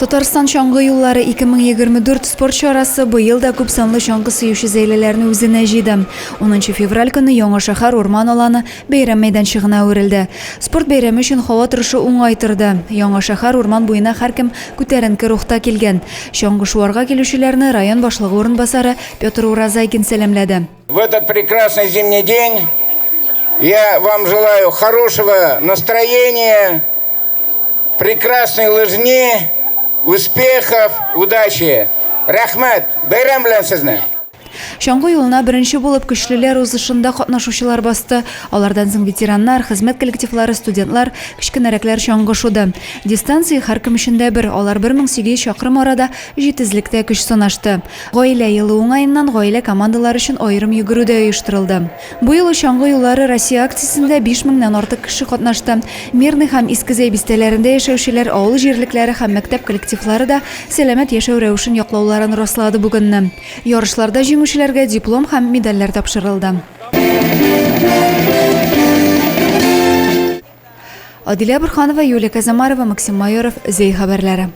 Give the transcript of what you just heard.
Татарстан шаңғы юллары 2024 спорт шарасы быйыл да күп санлы шаңғы сөйүші зәйлеләрне үзенә җыйды. 10 февраль көне Яңа шәһәр урман аланы бәйрәм мәйданчыгына әверелде. Спорт бәйрәме өчен һава торышы уңай торды. Яңа шәһәр урман буена һәркем күтәренке рухта килгән. Шаңғы шуарга килүчеләрне район башлыгы урынбасары Петр Уразайкин сәламләде. В этот прекрасный зимний день я вам желаю хорошего настроения, прекрасной лыжни, успехов, удачи. Рахмат, бәйрәм белән сезне. Шаңғы юлына беренче булып көчлеләр узышында катнашучылар басты. Алардан соң ветераннар, хезмәт коллективлары, студентлар, кичкенәрәкләр шаңғы шуды. Дистанция һәркем өчен дә бер. Алар 1800 чакрым арада җитезлектә көч сынашты. Гаилә елы уңаеннан гаилә командалары өчен аерым йөгерү дә оештырылды. Бу юлы шаңғы юллары Россия акциясендә 5000ннан артык кеше катнашты. Мирный һәм Искезәй бистәләрендә яшәүчеләр, авыл җирлекләре һәм мәктәп коллективлары да сәламәт яшәү рәвешен яклауларын раслады бүгенне. Ярышларда җиңүчеләргә диплом һәм медальләр тапшырылды. Адилә Бурханова, Юлия Казамарова, Максим Майоров, Зей хәбәрләре.